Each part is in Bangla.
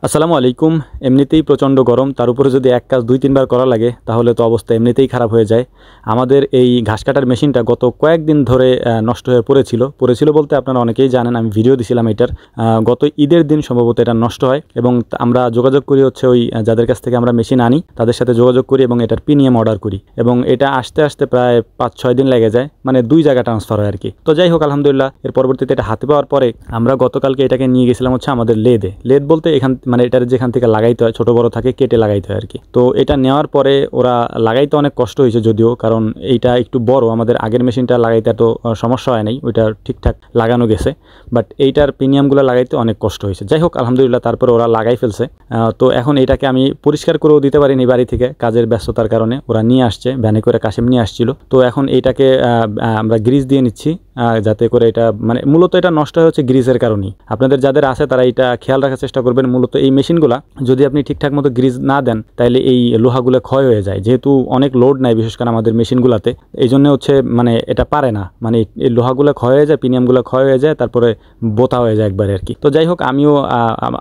আসসালামু আলাইকুম। এমনিতেই প্রচণ্ড গরম, তার উপরে যদি এক কাজ দুই তিনবার করা লাগে তাহলে তো অবস্থা এমনিতেই খারাপ হয়ে যায়। আমাদের এই ঘাস কাটার মেশিনটা গত কয়েকদিন ধরে নষ্ট হয়ে পড়েছিল বলতে আপনারা অনেকেই জানেন, আমি ভিডিও দিছিলাম এটার। গত ঈদের দিন সম্ভবত এটা নষ্ট হয় এবং আমরা যোগাযোগ করি হচ্ছে ওই যাদের কাছ থেকে আমরা মেশিন আনি তাদের সাথে যোগাযোগ করি এবং এটার প্রিমিয়াম অর্ডার করি এবং এটা আসতে আসতে প্রায় 5-6 দিন লেগে যায়, মানে 2 জায়গা ট্রান্সফার হয় আর কি। তো যাই হোক, আলহামদুলিল্লাহ এর পরবর্তীতে এটা হাতে পাওয়ার পরে আমরা গতকালকে এটাকে নিয়ে গেছিলাম হচ্ছে আমাদের লেদ বলতে এখান মানে এটার যেখান থেকে লাগাইতে হয় ছোট বড় থাকে কেটে লাগাইতে হয় আর কি। তো এটা নেওয়ার পরে ওরা লাগাইতে অনেক কষ্ট হয়েছে যদিও, কারণ এইটা একটু বড়, আমাদের আগের মেশিনটা লাগাইতে এত সমস্যা হয় নাই, ওইটা ঠিকঠাক লাগানো গেছে, বাট এইটার প্রিমিয়ামগুলো লাগাইতে অনেক কষ্ট হয়েছে। যাই হোক আলহামদুলিল্লাহ তারপরে ওরা লাগাই ফেলছে। তো এখন এটাকে আমি পরিষ্কার করেও দিতে পারিনি বাড়ি থেকে, কাজের ব্যস্ততার কারণে ওরা নিয়ে আসছে, ভ্যানে করে কাশিম নিয়ে আসছিল। তো এখন এইটাকে আমরা গ্রিজ দিয়ে নিচ্ছি যাতে করে এটা মানে মূলত এটা নষ্ট হচ্ছে গ্রিজের কারণেই। আপনাদের যাদের আছে তারা এটা খেয়াল রাখার চেষ্টা করবেন। মূলত এই মেশিনগুলো যদি আপনি ঠিকঠাক মতো গ্রিজ না দেন তাহলে এই লোহাগুলো ক্ষয় হয়ে যায়, যেহেতু অনেক লোড নাই বিশেষ করে আমাদের মেশিনগুলোতে, এই জন্য হচ্ছে মানে এটা পারে না, মানে এই লোহাগুলো ক্ষয় হয়ে যায়, প্রিমিয়ামগুলো ক্ষয় হয়ে যায়, তারপরে বোতা হয়ে যায় একবারে আর কি। তো যাই হোক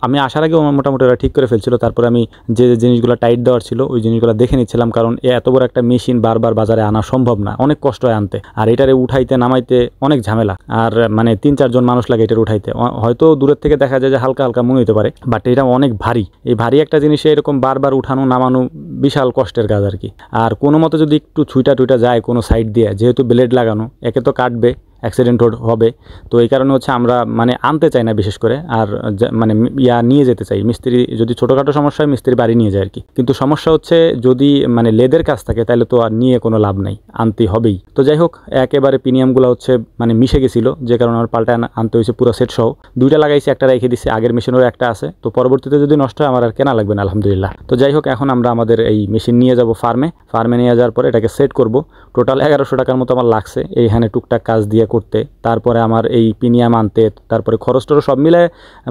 আমি আসার আগেও মোটামুটি ওরা ঠিক করে ফেলছিল, তারপরে আমি যে জিনিসগুলো টাইট দেওয়ার ছিল ওই জিনিসগুলো দেখে নিচ্ছিলাম, কারণ এত বড় একটা মেশিন বারবার বাজারে আনা সম্ভব না, অনেক কষ্ট হয় আনতে, আর এটারে উঠাইতে নামাইতে অনেক ঝামেলা, আর মানে 3-4 জন মানুষ লাগে এটার উঠাইতে। হয়তো দূরের থেকে দেখা যায় যে হালকা হালকা মনে হতে পারে, বাট এটা অনেক ভারী। এই ভারী একটা জিনিসে এরকম বারবার উঠানো নামানো বিশাল কষ্টের কাজ আর কি। আর কোনো মতো যদি একটু ছুইটা টুইটা যায় কোনো সাইড দিয়ে, যেহেতু ব্লেড লাগানো, একে তো কাটবে, অ্যাক্সিডেন্ট হবে, তো এই কারণে হচ্ছে আমরা মানে আনতে চাই না বিশেষ করে, আর মানে নিয়ে যেতে চাই। মিস্ত্রি যদি ছোটোখাটো সমস্যা হয় মিস্ত্রি বাড়ি নিয়ে যায় আর কি, কিন্তু সমস্যা হচ্ছে যদি মানে লেদের কাজ থাকে তাহলে তো আর নিয়ে কোনো লাভ নাই, আনতে হবেই। তো যাই হোক একেবারে প্রিমিয়ামগুলো হচ্ছে মানে মিশে গেছিলো, যে কারণে আমার পাল্টা আনতে হয়েছে পুরো সেট সহ। 2টা লাগাইছি, একটা রেখে দিচ্ছি, আগের মেশিনেরও একটা আছে, তো পরবর্তীতে যদি নষ্ট হয় আমার আর কেনা লাগবে না আলহামদুলিল্লাহ। তো যাই হোক এখন আমরা আমাদের এই মেশিন নিয়ে যাব ফার্মে নিয়ে যাওয়ার পরে এটাকে সেট করব। টোটাল 1100 টাকার মতো আমার লাগছে এইখানে টুকটাক কাজ দিয়ে করতে, তারপরে আমার এই প্রিমিয়াম আনতে, তারপরে খরচ টরচ সব মিলে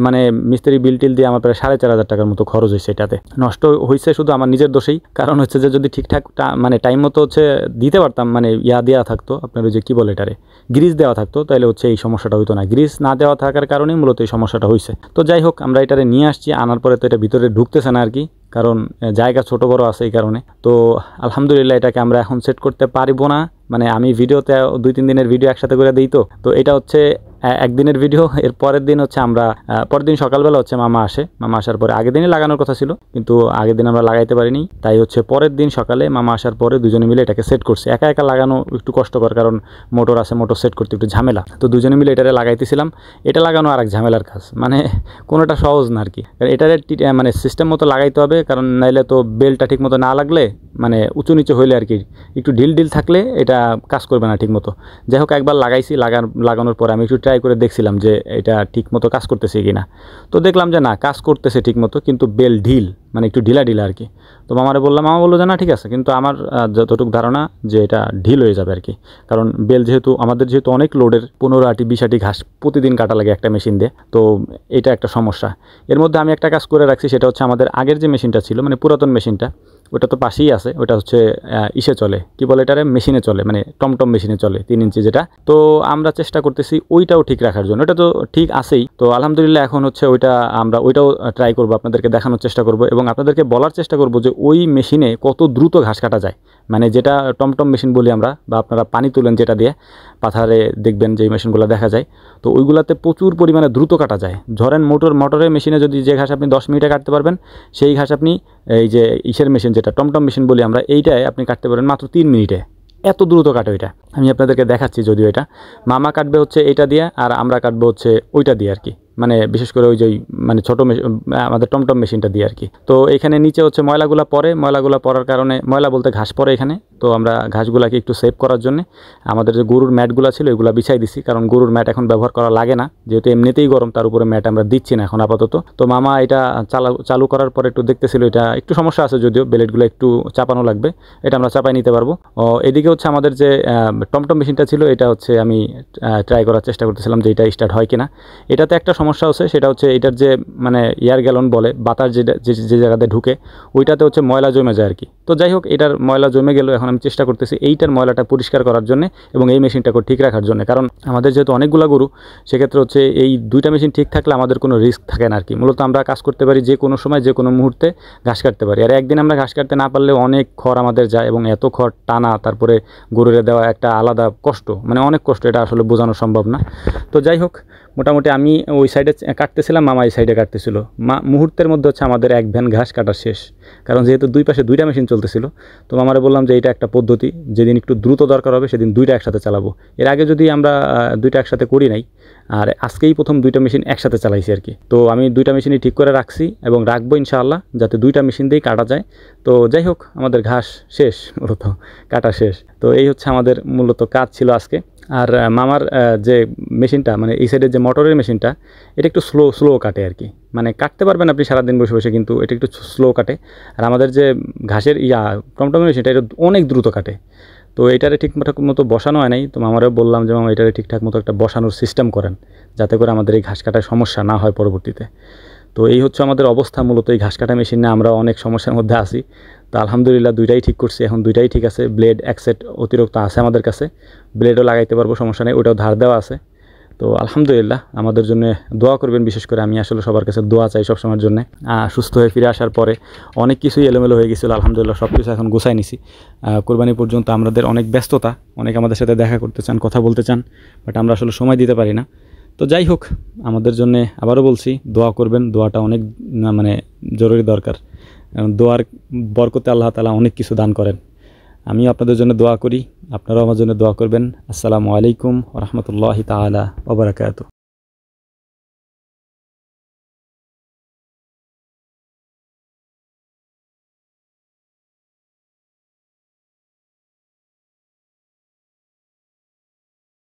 মানে মিস্ত্রি বিল টিল দিয়ে আমার প্রায় 4500 টাকার মতো খরচ হয়েছে। এটাতে নষ্ট হয়েছে শুধু আমার নিজের দোষেই, কারণ হচ্ছে যে যদি ঠিকঠাক মানে টাইম মতো হচ্ছে দিতে পারতাম, মানে দেওয়া থাকতো আপনার ওই যে কী বলে এটারে গ্রিজ দেওয়া থাকতো, তাহলে হচ্ছে এই সমস্যাটা হইতো না। গ্রিজ না দেওয়া থাকার কারণেই মূলত এই সমস্যাটা হয়েছে। তো যাই হোক আমরা এটারে নিয়ে আসছি, আনার পরে তো এটা ভিতরে ঢুকতেছে না আর কি, কারণ জায়গা ছোট বড় আছে এই কারণে। তো আলহামদুলিল্লাহ এটাকে আমরা এখন সেট করতে পারবো না, মানে আমি ভিডিওতে 2-3 দিনের ভিডিও একসাথে করে দিই। তো এটা হচ্ছে একদিনের ভিডিও, এর পরের দিন হচ্ছে আমরা পরের দিন সকালবেলা হচ্ছে মামা আসার পরে, আগের দিনই লাগানোর কথা ছিল কিন্তু আগের দিন আমরা লাগাইতে পারিনি, তাই হচ্ছে পরের দিন সকালে মামা আসার পরে দুজনে মিলে এটাকে সেট করছে। একা একা লাগানো একটু কষ্টকর, কারণ মোটর আছে, মোটর সেট করতে একটু ঝামেলা, তো দুজনে মিলে এটারে লাগাইতেছিলাম। এটা লাগানো আর এক ঝামেলার কাজ, মানে কোনোটা সহজ না আর কি। এটারে মানে সিস্টেম মতো লাগাইতে হবে, কারণ নাইলে তো বেলটা ঠিক মতো না লাগলে, মানে উঁচু নিচু হইলে আর কি, একটু ঢিল থাকলে এটা কাজ করবে না ঠিক মতো। যাই হোক একবার লাগাইছি, লাগানোর পরে আমি একটু ট্রাই করে দেখছিলাম যে এটা ঠিক মতো কাজ করতেছে কিনা, তো দেখলাম যে না কাজ করতেছে ঠিক মতো, কিন্তু বেল ঢিল, মানে একটু ঢিলা আর কি। তো মামা বললো যে না ঠিক আছে, কিন্তু আমার যতটুকু ধারণা যে এটা ঢিল হয়ে যাবে আর কি, কারণ বেল আমাদের যেহেতু অনেক লোডের 15-20 ঘাস প্রতিদিন কাটা লাগে একটা মেশিন দিয়ে, তো এটা একটা সমস্যা। এর মধ্যে আমি একটা কাজ করে রাখছি, সেটা হচ্ছে আমাদের আগের যে মেশিনটা ছিল, মানে পুরাতন মেশিনটা, ওটা তো পাশেই আছে, ওটা হচ্ছে ইসে চলে, কি বলে এটারে, মেশিনে চলে, মানে টমটম মেশিনে চলে 3 ইঞ্চি যেটা। তো আমরা চেষ্টা করতেছি ওইটাও ঠিক রাখার জন্য, ওটা তো ঠিক আছেই। তো আলহামদুলিল্লাহ এখন হচ্ছে ওইটাও ট্রাই করবো, আপনাদেরকে দেখানোর চেষ্টা করবো এবং আপনাদেরকে বলার চেষ্টা করবো যে ওই মেশিনে কত দ্রুত ঘাস কাটা যায়, মানে যেটা টমটম মেশিন বলি আমরা, বা আপনারা পানি তুলেন যেটা দিয়ে পাথারে দেখবেন যে মেশিনগুলো দেখা যায়, তো ওইগুলাতে প্রচুর পরিমাণে দ্রুত কাটা যায়। ধরেন মোটরের মেশিনে যদি যে ঘাস আপনি 10 মিনিটে কাটতে পারবেন, সেই ঘাস আপনি এই যে ইসের মেশিন যেটা টমটম মেশিন বলি আমরা, এইটায় আপনি কাটতে পারেন মাত্র 3 মিনিটে। এত দ্রুত কাটে ওইটা, আমি আপনাদেরকে দেখাচ্ছি। যদিও এটা মামা কাটবে হচ্ছে এইটা দিয়ে, আর আমরা কাটবো হচ্ছে ওইটা দিয়ে আর কি, মানে বিশেষ করে ওই যে মানে ছোটো আমাদের টমটম মেশিনটা দিয়ে আর কি। তো এখানে নিচে হচ্ছে ময়লাগুলো পড়ার কারণে, ময়লা বলতে ঘাস পড়ে এখানে, তো আমরা ঘাসগুলাকে একটু সেভ করার জন্য আমাদের যে গরুর ম্যাটগুলো ছিল এগুলো বিছাই দিছি, কারণ গরুর ম্যাট এখন ব্যবহার করা লাগে না, যেহেতু এমনিতেই গরম, তার উপরে ম্যাট আমরা দিচ্ছি না এখন আপাতত। তো মামা এটা চালু করার পরে একটু দেখতেছিল, এটা একটু সমস্যা আছে যদিও, ব্লেডগুলো একটু চাপানো লাগবে, এটা আমরা চাপাই নিতে পারবো। এদিকে হচ্ছে আমাদের যে টমটম মেশিনটা ছিল, এটা হচ্ছে আমি ট্রাই করার চেষ্টা করতেছিলাম যে এটা স্টার্ট হয় কিনা। এটাতে একটা সমস্যা হচ্ছে সেটা হচ্ছে এটার যে মানে এয়ার গ্যালন বলে বাতাস যে জায়গাতে ঢুকে ওইটাতে হচ্ছে ময়লা জমে যায় আর কি। তো যাই হোক এটার ময়লা জমে গেল, এখন আমি চেষ্টা করতেছি এইটার ময়লাটা পরিষ্কার করার জন্য এবং এই মেশিনটাকে ঠিক রাখার জন্য। কারণ আমাদের যেহেতু অনেকগুলো গরু, সেক্ষেত্রে হচ্ছে এই দুইটা মেশিন ঠিক থাকলে আমাদের কোনো রিস্ক থাকে না আর কি। মূলত আমরা কাজ করতে পারি যে কোনো সময় যে কোনো মুহূর্তে ঘাস কাটতে পারি। আর একদিন আমরা ঘাস কাটতে না পারলে অনেক খড় আমাদের যায় এবং এত খড় টানা তারপরে গরুরে দেওয়া একটা আলাদা কষ্ট, মানে অনেক কষ্ট, এটা আসলে বোঝানো সম্ভব না। তো যাই হোক মোটামুটি আমি ওই সাইডে কাটতেছিলাম, মামা এই সাইডে কাটতেছিল। মুহূর্তের মধ্যে হচ্ছে আমাদের এক ভ্যান ঘাস কাটা শেষ। কারণ যেহেতু দুই পাশে দুইটা মেশিন চলতেছিল, তো মামারে বললাম যে এটা একটা পদ্ধতি, যেদিন একটু দ্রুত দরকার হবে সেদিন দুইটা একসাথে চালাবো। এর আগে যদি আমরা দুইটা একসাথে করি নাই, আর আজকেই প্রথম দুইটা মেশিন একসাথে চালাইছি আর কি। তো আমি দুইটা মেশিনই ঠিক করে রাখছি এবং রাখবো ইনশাআল্লাহ, যাতে দুইটা মেশিন দিয়েই কাটা যায়। তো যাই হোক আমাদের ঘাস শেষ, মূলত কাটা শেষ। তো এই হচ্ছে আমাদের মূলত কাজ ছিল আজকে। আর মামার যে মেশিনটা, মানে এই সাইডের যে মোটরের মেশিনটা, এটা একটু স্লো কাটে আর কি। মানে কাটতে পারবেন আপনি সারাদিন বসে বসে, কিন্তু এটা একটু স্লো কাটে। আর আমাদের যে ঘাসের টমটমের মেশিনটা, এটা অনেক দ্রুত কাটে। তো এটারে ঠিকঠাক মতো বসানো হয় নাই। তো মামারও বললাম যে মামা এটারে ঠিকঠাক মতো একটা বসানোর সিস্টেম করেন, যাতে করে আমাদের এই ঘাস কাটার সমস্যা না হয় পরবর্তীতে। তো এই হচ্ছে আমাদের অবস্থা। মূলত এই ঘাস কাটা মেশিন নিয়ে আমরা অনেক সমস্যার মধ্যে আছি। তো আলহামদুলিল্লাহ দুইটাই ঠিক করছি, এখন দুইটাই ঠিক আছে। ব্লেড এক সেট অতিরিক্ত আছে আমাদের কাছে, ব্লেডও লাগাইতে পারবো, সমস্যা নেই, ওটাও ধার দেওয়া আছে। তো আলহামদুলিল্লাহ আমাদের জন্য দোয়া করবেন। বিশেষ করে আমি আসলে সবার কাছে দোয়া চাই সবসময়ের জন্য। সুস্থ হয়ে ফিরে আসার পরে অনেক কিছুই এলোমেলো হয়ে গেছিলো, আলহামদুলিল্লাহ সব কিছু এখন গুছাই নিছি। কোরবানি পর্যন্ত আমাদের অনেক ব্যস্ততা, অনেক আমাদের সাথে দেখা করতে চান, কথা বলতে চান, বাট আমরা আসলে সময় দিতে পারি না। তো যাই হোক আমাদের জন্য আবারও বলছি দোয়া করবেন, দোয়াটা অনেক মানে জরুরি দরকার। দোয়ার বরকতে আল্লাহ তাআলা অনেক কিছু দান করেন। আমিও আপনাদের জন্য দোয়া করি, আপনারাও আমার জন্য দোয়া করবেন। আসসালামু আলাইকুম ওয়া রাহমাতুল্লাহি তাআলা ওয়া বারাকাতুহু।